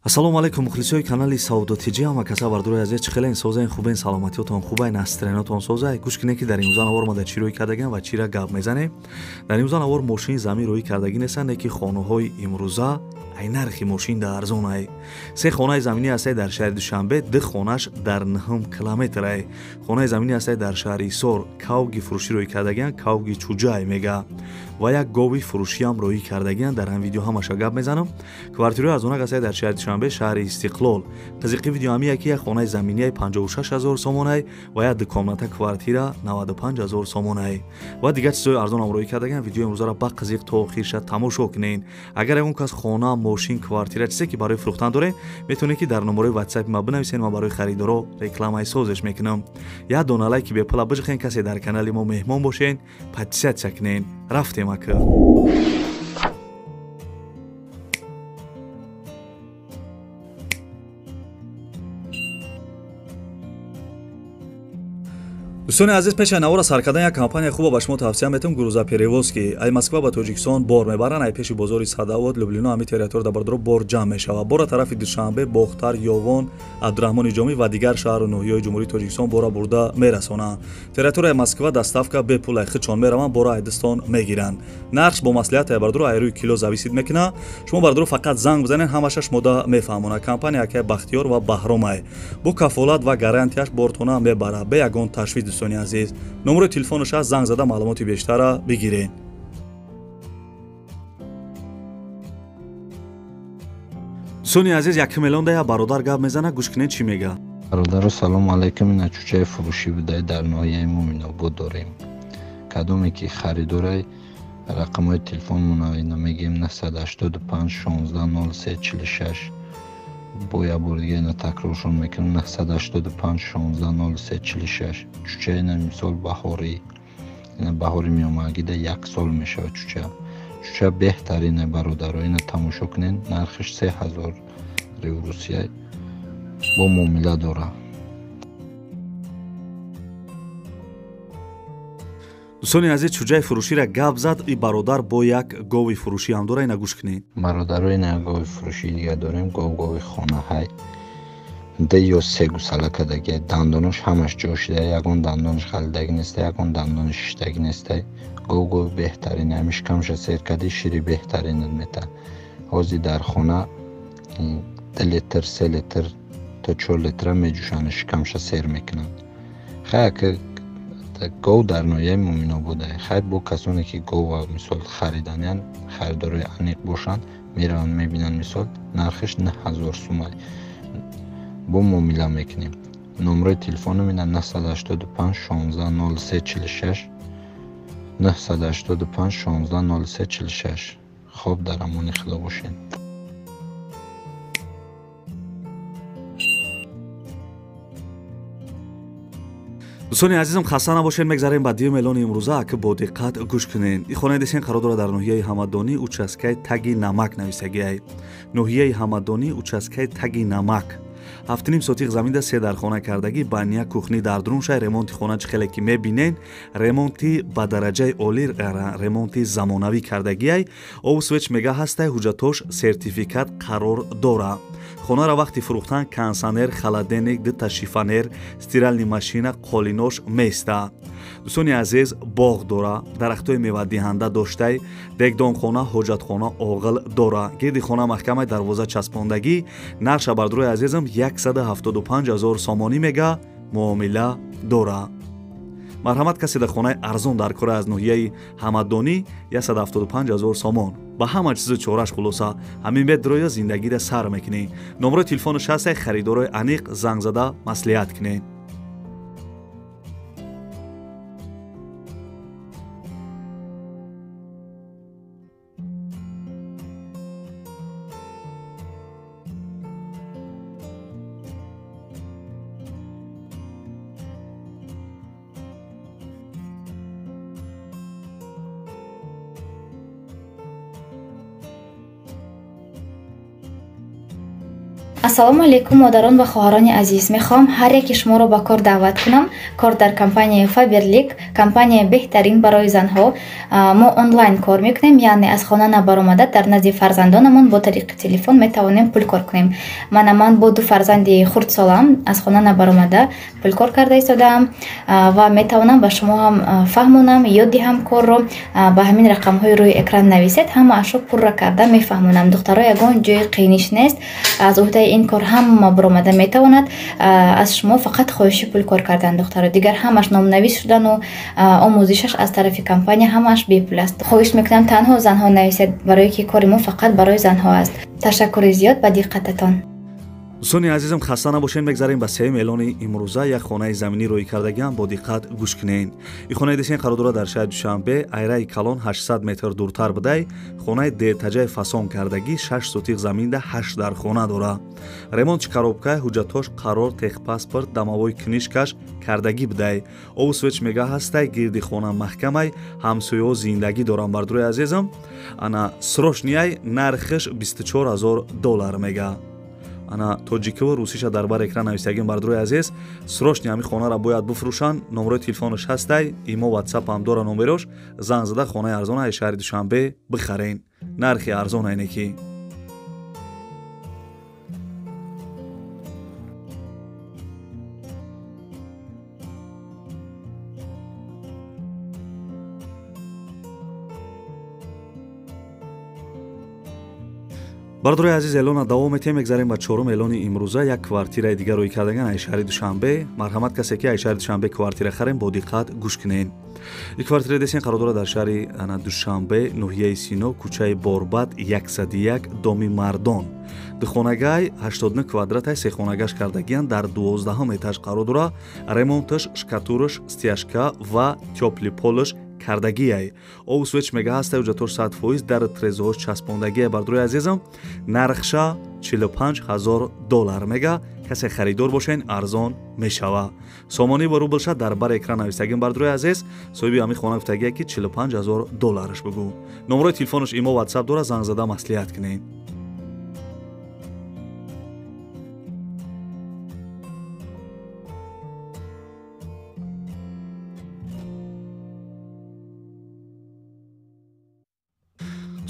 ассалому алайкум мухлисои канали саудотиҷи ҳама каса бардурои азиз чӣ хелен созаен хубен саломатиётон хубай настроенотон созай гӯш кине ки дар имрӯза навор ма дар чӣ рӯй кардагиам ва чира гап мезанем. Дар имрӯза навор мошини замин рӯй кардагӣ нестанд ки хонаҳои имрӯза ай нархи мошин дар арзонай. Се хонаи заминӣ ҳастае дар шаҳри Душанбе, ду хонаш дар 9 километрай. Хонаи заминӣ ҳастае дар шаҳри Исор, кавги фурӯшӣ рӯй кардагиан, кавги чуҷай мега. Ва як гови фурӯшиам рӯй кардагиан дар ҳам видео ҳамаша гап мезанам. Квартираи арзона ҳастае дар шаҳри Душанбе, шаҳри Истиқлол. Қизиқи видео ҳамия ки як хонаи заминии 56000 сомонай ва як дукомната квартира 95000 сомонай. Ва дигар чизои арзонам рӯй кардагиан. Видеои имрӯзаро ба қизиқ то охирша тамошо кунед. Агар ягон кас хона, мошин, квартира чизе ки барои фурӯхтан доре, метавонед ки дар номерои WhatsApp ма бинависед, ман барои харидоро рекламаи созиш мекунам. Я дона лайки бепула бижихен, касе дар канали мо меҳмон бошен, подписатсия кунед. Рафтем ака. дӯстони азиз, пешай навора сар кардан як компания хубо ба шумо тавсия метавам. Грузоперевозки ай Москва ба Тоҷикистон бор мебаранд. Ай пеши бозори Садовод, Люблино ҳами территория да бардоро бор ҷамъ мешавад. Бора тарафи Душанбе, Бохтар, Ёвон, Абдурахмони Ҷомӣ ва дигар шаҳру ноҳияҳои Ҷумҳурии Тоҷикистон бора бурда мерасонанд. Территорияи Москва доставка бепул ай хичон мераванд, бора ай Дистон мегиранд. Нарх бо маслиҳати ай бардоро ай рӯи кило зависид мекунад. Шумо бардоро фақат занг бизанед, ҳамаша шумода мефаҳмонад. Компания акай Бахтиёр ва Баҳром ай. Бо кафолат ва гарантияш бортона мебарад бе ягон ташвиш. дӯстони азиз, номерои телефонаш аст, занг зада маълумоти бештара бигиред. дӯстони азиз, 1 миллион да бародар гап мезана, гӯш кунед чӣ мега. бародаро салому алайкум. ина чӯчаи фурӯшӣ будаи дар ноҳияи мо Минобод дорем. кадоме ки харидорай рақамҳои телефонмона ина мегем 985 16 03 46. бо як бор дига ина такроршон мекунам 985 16 03 46. чӯча ина мисол баҳорӣ, ина баҳори миёмагида 1 сол мешавад. чӯча беҳтарина бародаро, ина тамошо кунед. нархиш 3000 ривл Русия бо муомила дора. дӯстони азиз, чуҷаи фурӯширо гап зад. и бародар бо як гови фурӯшӣ ҳам дора, ина гӯш кунед. бародаро ина як гови фурӯшӣ дига дорем. гови хонаҳай да ё се гусалакадаги дандонош ҳамаш ҷошида, ягон дандонаш халидагӣ неста, ягон дандонаш шиштагӣ неста. гови беҳтарин ҳамиш камша сер кади шири беҳтарин мета. ҳозир дар хона 2 литр 3 литр то 4 литра меҷӯшанд, камша сер мекунанд. хаяка гов дар ноҳияи мо Минобод ай. хай бо касоне ки гова мисол хариданиян, харидорои аниқ бошанд, мераванд мебинанд мисол нархиш 9000 сум ай. бо муомила мекунем. номерои телефонам ина 985 16 03 46 985 16 03 46. хоб дар амони худо бошед. дӯстони азизам, хаста набошед. мегзарем ба дию мелони имрӯза ки бо диққат гӯш кунед. ин хонаи десен қарор дорад дар ноҳияи Ҳамадонӣ, участкаи таги намак нависагиай. ноҳияи Ҳамадонӣ, участкаи таги намак. 7.5 сотиқ заминда 3 дар хона кардагӣ, бания кухни дар друншай. ремонти хона чӣ хеле ки мебинен, ремонти ба дараҷаи олӣ, ремонти замонавӣ кардагиай. обу свеч мега ҳастай, ҳуҷҷатош сертификат қарор дора. хонара вақти фурӯхтан кондисионер, холодильник, дута шифонер, стиральни машина, қолинош места. дӯстони азиз, боғ дора, дарахтои мевадиҳанда доштай, дегдонхона, ҳоҷатхона, оғил дора. гирди хона маҳкамаи дарвоза часпондагӣ. нарша бардурои азизам 175000 сомонӣ мега, муомила дора. марҳамат, касе дар хонаи арзон дар кора аз ноҳияи Ҳамадонӣ 175000 сомон. ба ҳама чизу чораш хулоса ҳамин бедроя зиндагиро сар мекунӣ. номерои телефони шастай харидорои аниқ занг зада маслиҳат кунед. ассалому алайкум модарон ва хоҳарони азиз. Мехоҳам ҳар яки шуморо ба кор даъват кунам. Кор дар компанияи Faberlic, компания беҳтарин барои занҳо. Мо онлайн кор мекунем, яъне аз хона набаромада дар назди фарзандонамон бо тариқи телефон метавонем пулкор кунем. Ман бо ду фарзанди хурдсолам аз хона набаромада пулкор карда истодаам ва метавонам ба шумо ҳам фаҳмонам, ёд диҳам корро. Ба ҳамин рақамҳои рӯи экран нависед, ҳамаашро пурра карда мефаҳмонам. Духтаро ягон ҷои қииниш нест. аз уҳдаи ин кор ҳама баромада метавонад. аз шумо фақат хоҳиши пулкор кардан духтаро, дигар ҳамаш номнавис шудану омӯзишаш аз тарафи компания ҳамаш бепул аст. хоҳиш мекунам танҳо занҳо нависед, барое ки кори мо фақат барои занҳо аст. ташаккури зиёд ба диққататон. дӯстони азизам, хаста набошед. мегзарем ба сеюм эълони имрӯза. як хонаи заминӣ рӯй кардагиам. бо диққат гӯш кунед. ин хонаи десен қарор дорад дар шаҳри Душанбе, айраи Калон 800 метр дуртар будай, хонаи детаҷаи фасон кардагӣ 6 сотиқ заминда 8 дар хона дора. ремонти коробкаи ҳуҷҷатош қарор, техпаспорт, дамовой книжкаш кардагӣ будай. овсвеч мегаҳ ҳастай, гирди хона маҳкамай, ҳамсояҳо зиндагӣ дорам. бардурои азизам, ана срочнияй нархиш $24000 мега. ана тоҷикова русиша дар бар экран навистагим. бардурои азиз, срочни ҳамин хонаро бояд буфрӯшанд. номерои телефонаш ҳастай, имо ватсап ҳам дора номерош. занг зада хонаи арзонаи шаҳри Душанбе бихарен. нархи арзон айне ки бардурои азиз, эълона давом метем. мегзарем ба чорум эълони имрӯза. як квартираи дигар рӯй кардаган ай шаҳри Душанбе. марҳамат, касе ки ай шаҳри Душанбе квартира харем, бо диққат гӯш кунед. ин квартира десен қарор дорад дар шаҳри Душанбе, ноҳияи Сино, кӯчаи Борбад 101, доми Мардон. духонагай 89 квадратай, сехонагаш кардагиян, дар 12 этаж қарор дора. ремонташ, шкатураш, стяжка ва тёпли полаш кардагиай. овсвеч мега ҳастай, ҳуҷҷатош 100%, дар трезоҳош часпондагиай. бардурои азизам, нархша $45000 мега. касе харидор бошен, арзон мешава. сомонӣ ба рублша дар бар экран навистагим. бардурои азиз, соҳиби ҳамин хона гуфтагия ки $45000 бигӯ. номерои телефонаш имо ватсап дора, занг зада маслиҳат кунед.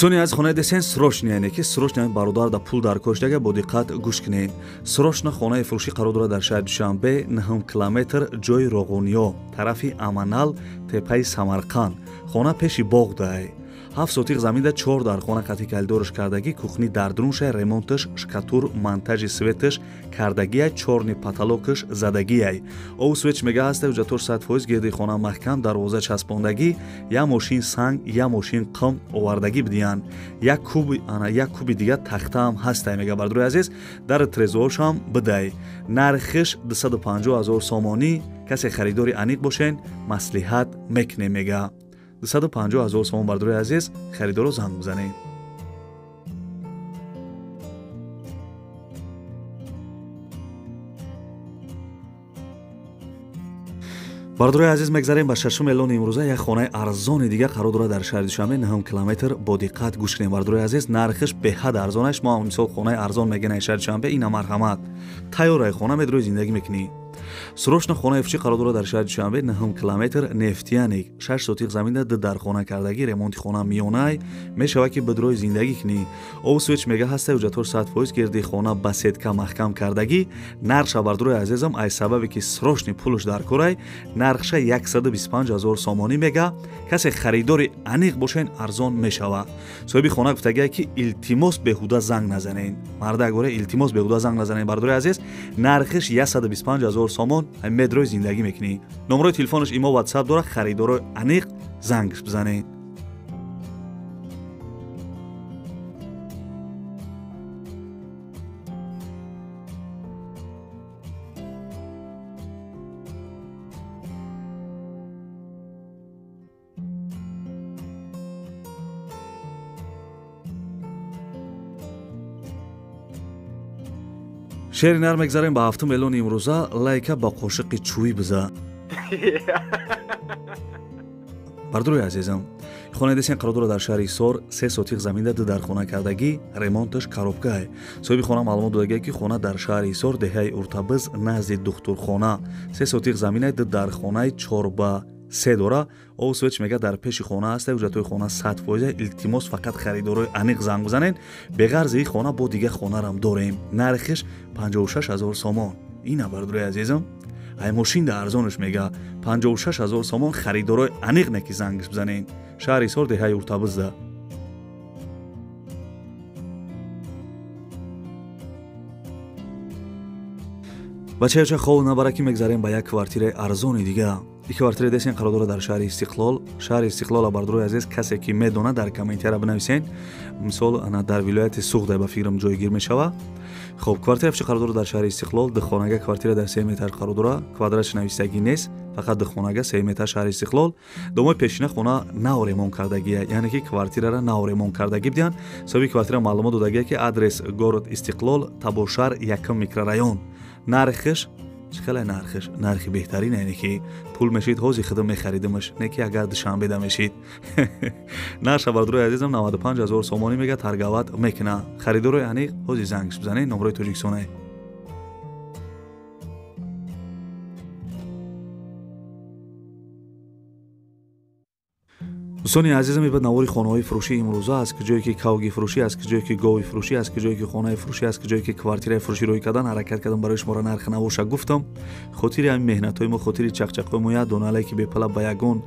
дӯстони аз хонаи десен срочни айне ки срочни бародар да пул дар коштага. бо диққат гӯш кунед. срочна хонаи фурӯшӣ қарор дорад дар шаҳри Душанбе, 9 километр, ҷои Роғониё, тарафи Аманал, теппаи Самарқанд. хона пеши боғ дай. 7 сотиқ заминда 4 дар хона қатъи калидораш кардагӣ, кухни дардуншай, ремонташ, шкатур, монтажи светаш кардагиай, чорни паталокаш задагиай. овсвеч мега ҳастай, ҳуҷҷатош 100%, гирди хона маҳкам, дарвоза часпондагӣ, я мошин санг, я мошин қим овардагӣ бидиян. як куби дигар тахтаам ҳастай мега. бардурои азиз, дар трезоҳошам бидай. нархиш $250,000 сомонӣ. касе харидори аниқ бошен, маслиҳат мекунем мега. $250,000 сомон. бардурои азиз, харидоро занг бизанед. бардурои азиз, мегзарем ба шашум эълони имрӯза. як хонаи арзони дигар қарор дорад дар шаҳри Душанбе, 9 километр. бо диққат гӯш кунед. бардурои азиз, нархиш беҳад арзонаш. мо мисол хонаи арзон мегӯем дар шаҳри Душанбе, ина марҳамат. тайёраи хона медрои зиндагӣ мекунӣ. срочна хонаи фурӯшӣ қарор дорад дар шаҳри Душанбе, 9 километр, нефтияник, 6 сотиқ заминда 2 дар хона кардагӣ. ремонти хона миёнай мешава ки бидрои зиндагӣ кунӣ. овсвеч мега ҳастай, ҳуҷҷатош 100%, гирди хона ба сетка маҳкам кардагӣ. нархша бардурои азизам, ай сабабе ки срочни пулаш дар корай, нархша $125,000 сомонӣ мега. касе харидори аниқ бошен, арзон мешава. соҳиби хона гуфтагия ки илтимос беҳуда занг назанед. марда агоре илтимос беҳуда занг назанед. бардурои азиз, нархиш $125,000 сомон медрои зиндагӣ мекунӣ. номерои телефонаш имо ватсап дора. харидорои аниқ зангш бизанед. шери нар мегзарем ба ҳафтум эълони имрӯза. лайка ба қошиқи чӯй биза. бардруи азизам, хонедесен қародора дар шаҳри Ҳисор 3 сотиқ заминда ду дар хона кардагӣ, ремонташ коробкае. Соҳиби хона маълумот додагие ки хона дар шаҳри Ҳисор деҳаи Уртабиз назди духтурхона 3 сотиқ заминаи ду дар хонаи 4/3 дора. Овсвеч мега дар пеши хона аста, уҷратҳои хона 100%. Илтимос фақат харидорои аниқ занг бизанен. Беғарзи хона бо дигар хонарам дорем. Нархиш 56 000 сомон. Ина бардруи азизам. ай мошин да арзонаш мега 56 000 сомон харидорои аниқ неки зангиш бизанен. шаҳри Ҳисор деҳаи Уртабизда. бачаёча хол набараки мегзарем ба як квартираи арзони дига. ин квартира десен қарор дора дар шаҳри Истиқлол. шаҳри Истиқлол бардруи азиз касе ки медона дар комментария бинависен. мисол ана дар вилояти Суғдай ба фикрам ҷойгир мешава. хоб квартира фичи қарор дора дар шаҳри Истиқлол, духонага квартира дар 3 метр қарор дора, квадрати навистагӣ нест, фақат духонага 3 метр шаҳри Истиқлол. домои пешина хона нав ремонт кардагия, яъне ки квартирара нав ремонт кардагӣ бидиан. соҳиби квартира маълумот додагия ки адрес город Истиқлол, Табошар, 1 микрорайон. нархиш чӣ хеле нархиш? нархи беҳтарин яъне ки пул мешид ҳози худам мехаридимаш, не ки агар душанбеда мешид. нарша бардруи азизам 95 000 сомонӣ мега таргават мекуна. харидорои аниқ ҳози зангиш бизанед, номрои тоҷикистонае. дӯстони азизам, ибад навори хонаҳои фурӯшӣ имрӯза аст, ки ҷое ки кавги фурӯшӣ аст, ки ҷое ки гови фурӯшӣ аст, ки ҷое ки хонаи фурӯшӣ аст, ки ҷое ки квартираи фурӯшӣ рӯй кардан ҳаракат кардам барои шуморо нарх навоша гуфтам. хотири ҳамин меҳнатҳои мо, хотири чақчақҳои мо, як донале ки бепала ба ягон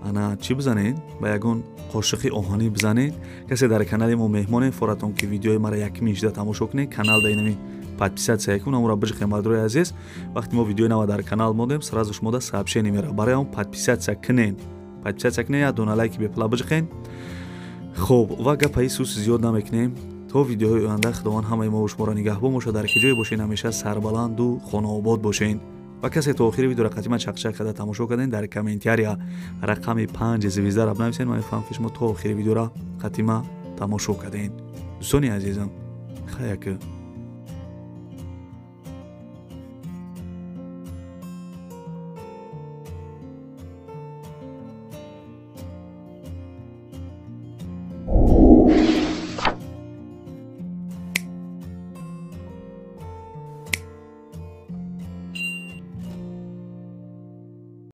ана чӣ бизанед, ба ягон қошиқи оҳанӣ бизанед. касе дар канали мо меҳмоне, форатон ки видеои мара якми ижда тамошо кунед, канал да инами подписатсия кун, амура бижиқем бардруи азиз. вақти мо видеои нава дар канал модем, сразу шумо да сообщение мера барои он подписатсия кунед. подписатсия кунед, як дона лайки бепала бижиқен. хуб, ва гапаи сус зиёд намекунем. то видеоҳои оянда худованд ҳамаи мо шуморо нигаҳбон бошад. дар ки ҷое бошен, ҳамеша сарбаланду хонаобод бошен. ва касе то охири видео қатима чақчақ карда тамошо карден, дар комментария рақами 5 звезда ра бинависен. ман мефаҳмам ки шумо то охири видеора қатима тамошо карден. дӯстони азизам, хаяка.